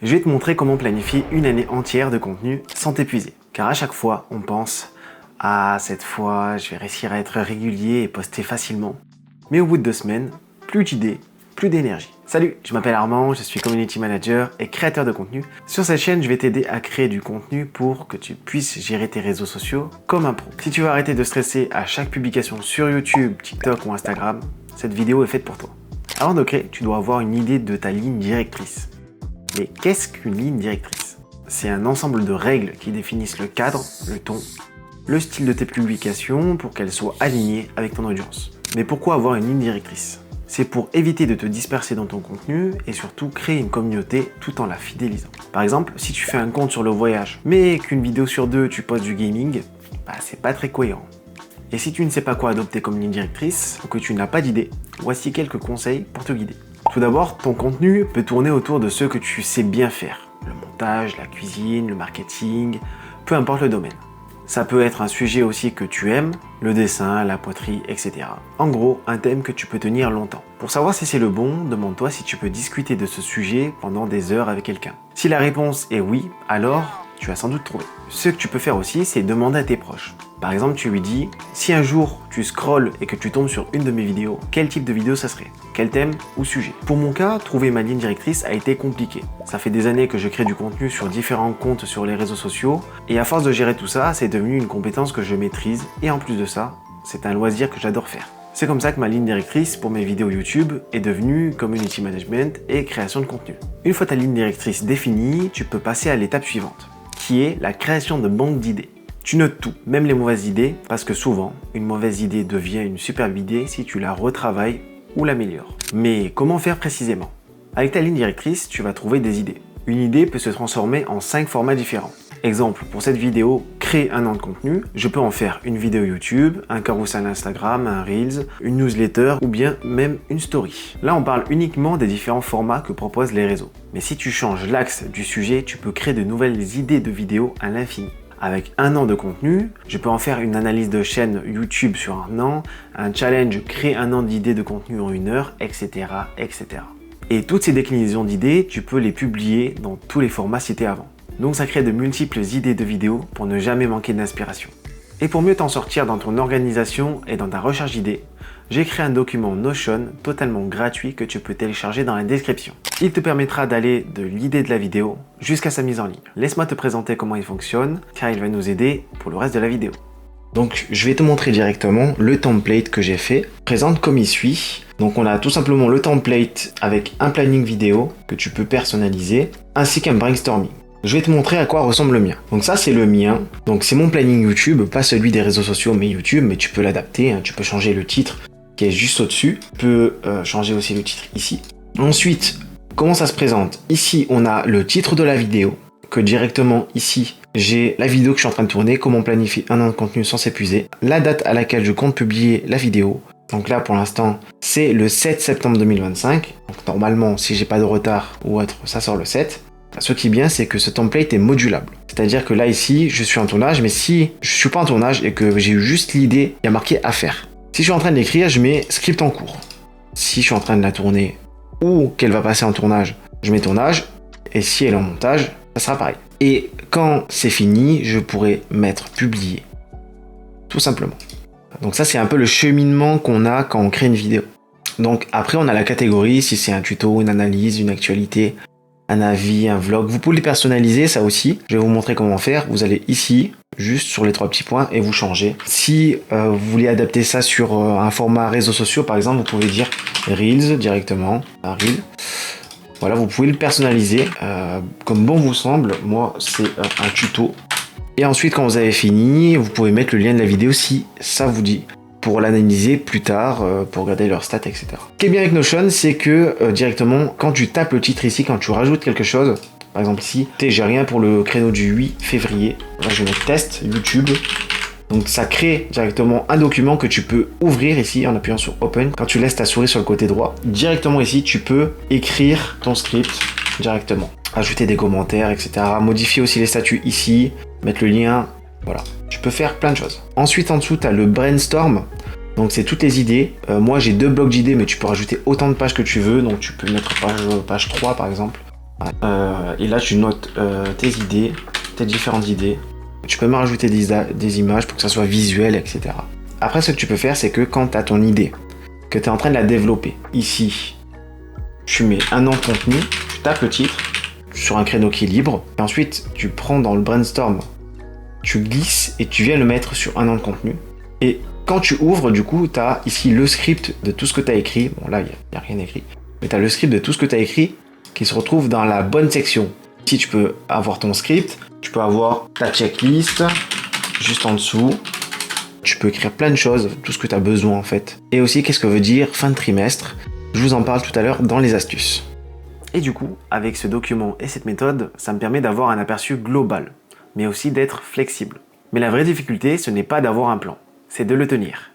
Je vais te montrer comment planifier une année entière de contenu sans t'épuiser. Car à chaque fois, on pense « Ah, cette fois, je vais réussir à être régulier et poster facilement. » Mais au bout de 2 semaines, plus d'idées, plus d'énergie. Salut, je m'appelle Armand, je suis Community Manager et créateur de contenu. Sur cette chaîne, je vais t'aider à créer du contenu pour que tu puisses gérer tes réseaux sociaux comme un pro. Si tu veux arrêter de stresser à chaque publication sur YouTube, TikTok ou Instagram, cette vidéo est faite pour toi. Avant de créer, tu dois avoir une idée de ta ligne directrice. Mais qu'est-ce qu'une ligne directrice? C'est un ensemble de règles qui définissent le cadre, le ton, le style de tes publications pour qu'elles soient alignées avec ton audience. Mais pourquoi avoir une ligne directrice? C'est pour éviter de te disperser dans ton contenu et surtout créer une communauté tout en la fidélisant. Par exemple, si tu fais un compte sur le voyage, mais qu'une vidéo sur 2 tu postes du gaming, c'est pas très cohérent. Et si tu ne sais pas quoi adopter comme ligne directrice ou que tu n'as pas d'idée, voici quelques conseils pour te guider. Tout d'abord, ton contenu peut tourner autour de ce que tu sais bien faire. Le montage, la cuisine, le marketing, peu importe le domaine. Ça peut être un sujet aussi que tu aimes, le dessin, la poterie, etc. En gros, un thème que tu peux tenir longtemps. Pour savoir si c'est le bon, demande-toi si tu peux discuter de ce sujet pendant des heures avec quelqu'un. Si la réponse est oui, alors tu as sans doute trouvé. Ce que tu peux faire aussi, c'est demander à tes proches. Par exemple, tu lui dis, si un jour tu scrolles et que tu tombes sur une de mes vidéos, quel type de vidéo ça serait? Quel thème ou sujet? Pour mon cas, trouver ma ligne directrice a été compliqué. Ça fait des années que je crée du contenu sur différents comptes sur les réseaux sociaux et à force de gérer tout ça, c'est devenu une compétence que je maîtrise et en plus de ça, c'est un loisir que j'adore faire. C'est comme ça que ma ligne directrice pour mes vidéos YouTube est devenue Community Management et création de contenu. Une fois ta ligne directrice définie, tu peux passer à l'étape suivante, qui est la création de banques d'idées. Tu notes tout, même les mauvaises idées, parce que souvent, une mauvaise idée devient une superbe idée si tu la retravailles ou l'améliores. Mais comment faire précisément? Avec ta ligne directrice, tu vas trouver des idées. Une idée peut se transformer en 5 formats différents. Exemple, pour cette vidéo, créer un an de contenu, je peux en faire une vidéo YouTube, un carousel Instagram, un Reels, une newsletter ou bien même une story. Là, on parle uniquement des différents formats que proposent les réseaux. Mais si tu changes l'axe du sujet, tu peux créer de nouvelles idées de vidéos à l'infini. Avec un an de contenu, je peux en faire une analyse de chaîne YouTube sur un an, un challenge créer un an d'idées de contenu en 1 heure, etc., etc. Et toutes ces déclinaisons d'idées, tu peux les publier dans tous les formats cités avant. Donc ça crée de multiples idées de vidéos pour ne jamais manquer d'inspiration. Et pour mieux t'en sortir dans ton organisation et dans ta recherche d'idées, j'ai créé un document Notion totalement gratuit que tu peux télécharger dans la description. Il te permettra d'aller de l'idée de la vidéo jusqu'à sa mise en ligne. Laisse-moi te présenter comment il fonctionne, car il va nous aider pour le reste de la vidéo. Donc je vais te montrer directement le template que j'ai fait, présente comme il suit. Donc on a tout simplement le template avec un planning vidéo que tu peux personnaliser, ainsi qu'un brainstorming. Je vais te montrer à quoi ressemble le mien. Donc ça c'est le mien, donc c'est mon planning YouTube, pas celui des réseaux sociaux mais YouTube, mais tu peux l'adapter, tu peux changer le titre qui est juste au-dessus, tu peux changer aussi le titre ici. Ensuite, comment ça se présente? Ici on a le titre de la vidéo, que directement ici j'ai la vidéo que je suis en train de tourner, comment planifier un an de contenu sans s'épuiser, la date à laquelle je compte publier la vidéo. Donc là pour l'instant c'est le 7 septembre 2025, donc normalement si j'ai pas de retard ou autre ça sort le 7. Ce qui est bien, c'est que ce template est modulable. C'est-à-dire que là, ici, je suis en tournage, mais si je suis pas en tournage et que j'ai eu juste l'idée, il y a marqué à faire. Si je suis en train de l'écrire, je mets script en cours. Si je suis en train de la tourner ou qu'elle va passer en tournage, je mets tournage. Et si elle est en montage, ça sera pareil. Et quand c'est fini, je pourrai mettre publier. Tout simplement. Donc ça, c'est un peu le cheminement qu'on a quand on crée une vidéo. Donc après, on a la catégorie, si c'est un tuto, une analyse, une actualité, un avis, un vlog. Vous pouvez les personnaliser, ça aussi. Je vais vous montrer comment faire. Vous allez ici, juste sur les 3 petits points et vous changez. Si vous voulez adapter ça sur un format réseaux sociaux, par exemple, vous pouvez dire Reels directement. Reel. Voilà, vous pouvez le personnaliser comme bon vous semble. Moi, c'est un tuto. Et ensuite, quand vous avez fini, vous pouvez mettre le lien de la vidéo si ça vous dit, pour l'analyser plus tard, pour regarder leurs stats, etc. Ce qui est bien avec Notion, c'est que directement, quand tu tapes le titre ici, quand tu rajoutes quelque chose, par exemple ici, j'ai rien pour le créneau du 8 février, là je vais mettre test YouTube, donc ça crée directement un document que tu peux ouvrir ici en appuyant sur Open. Quand tu laisses ta souris sur le côté droit, directement ici, tu peux écrire ton script directement, ajouter des commentaires, etc. Modifier aussi les statuts ici, mettre le lien, voilà. Tu peux faire plein de choses. Ensuite, en dessous, tu as le brainstorm. Donc, c'est toutes les idées. Moi, j'ai 2 blocs d'idées, mais tu peux rajouter autant de pages que tu veux. Donc, tu peux mettre page 3, par exemple. Et là, tu notes tes idées, tes différentes idées. Tu peux même rajouter des images pour que ça soit visuel, etc. Après, ce que tu peux faire, c'est que quand tu as ton idée, que tu es en train de la développer, ici, tu mets un nom de contenu, tu tapes le titre sur un créneau qui est libre, et ensuite, tu prends dans le brainstorm, tu glisses et tu viens le mettre sur un nom de contenu. Et quand tu ouvres, du coup, tu as ici le script de tout ce que tu as écrit. Bon, là, il n'y a rien écrit. Mais tu as le script de tout ce que tu as écrit qui se retrouve dans la bonne section. Ici, tu peux avoir ton script, tu peux avoir ta checklist juste en dessous. Tu peux écrire plein de choses, tout ce que tu as besoin en fait. Et aussi, qu'est-ce que veut dire fin de trimestre? Je vous en parle tout à l'heure dans les astuces. Et du coup, avec ce document et cette méthode, ça me permet d'avoir un aperçu global, mais aussi d'être flexible. Mais la vraie difficulté, ce n'est pas d'avoir un plan, c'est de le tenir.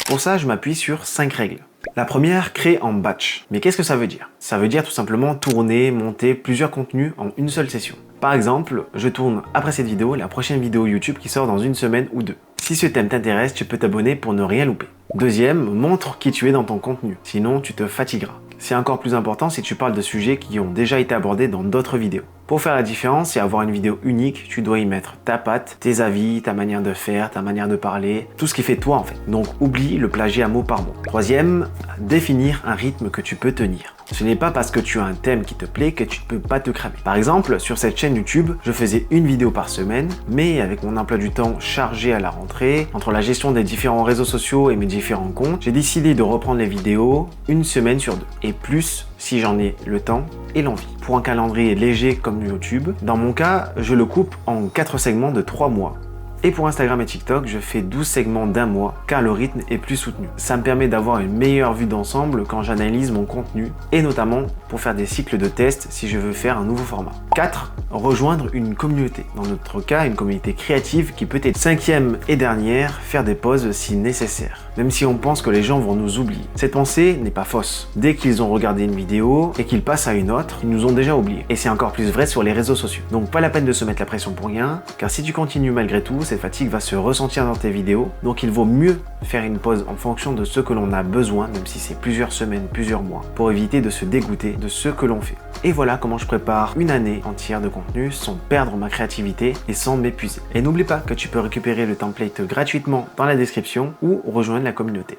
Pour ça, je m'appuie sur 5 règles. La première, créer en batch. Mais qu'est-ce que ça veut dire? Ça veut dire tout simplement tourner, monter plusieurs contenus en une seule session. Par exemple, je tourne après cette vidéo la prochaine vidéo YouTube qui sort dans une semaine ou deux. Si ce thème t'intéresse, tu peux t'abonner pour ne rien louper. Deuxième, montre qui tu es dans ton contenu, sinon tu te fatigueras. C'est encore plus important si tu parles de sujets qui ont déjà été abordés dans d'autres vidéos. Pour faire la différence et avoir une vidéo unique, tu dois y mettre ta patte, tes avis, ta manière de faire, ta manière de parler, tout ce qui fait toi en fait. Donc oublie le plagiat mot par mot. Troisième, définir un rythme que tu peux tenir. Ce n'est pas parce que tu as un thème qui te plaît que tu ne peux pas te cramer. Par exemple, sur cette chaîne YouTube, je faisais une vidéo par semaine, mais avec mon emploi du temps chargé à la rentrée, entre la gestion des différents réseaux sociaux et mes différents comptes, j'ai décidé de reprendre les vidéos une semaine sur deux. Et plus si j'en ai le temps et l'envie. Pour un calendrier léger comme YouTube, dans mon cas, je le coupe en 4 segments de 3 mois. Et pour Instagram et TikTok, je fais 12 segments d'un mois car le rythme est plus soutenu. Ça me permet d'avoir une meilleure vue d'ensemble quand j'analyse mon contenu et notamment pour faire des cycles de tests si je veux faire un nouveau format. 4. Rejoindre une communauté. Dans notre cas, une communauté créative qui peut être cinquième et dernière, faire des pauses si nécessaire. Même si on pense que les gens vont nous oublier. Cette pensée n'est pas fausse. Dès qu'ils ont regardé une vidéo et qu'ils passent à une autre, ils nous ont déjà oubliés. Et c'est encore plus vrai sur les réseaux sociaux. Donc pas la peine de se mettre la pression pour rien, car si tu continues malgré tout, cette fatigue va se ressentir dans tes vidéos. Donc il vaut mieux faire une pause en fonction de ce que l'on a besoin, même si c'est plusieurs semaines, plusieurs mois, pour éviter de se dégoûter de ce que l'on fait. Et voilà comment je prépare une année entière de contenu sans perdre ma créativité et sans m'épuiser. Et n'oublie pas que tu peux récupérer le template gratuitement dans la description ou rejoindre la communauté.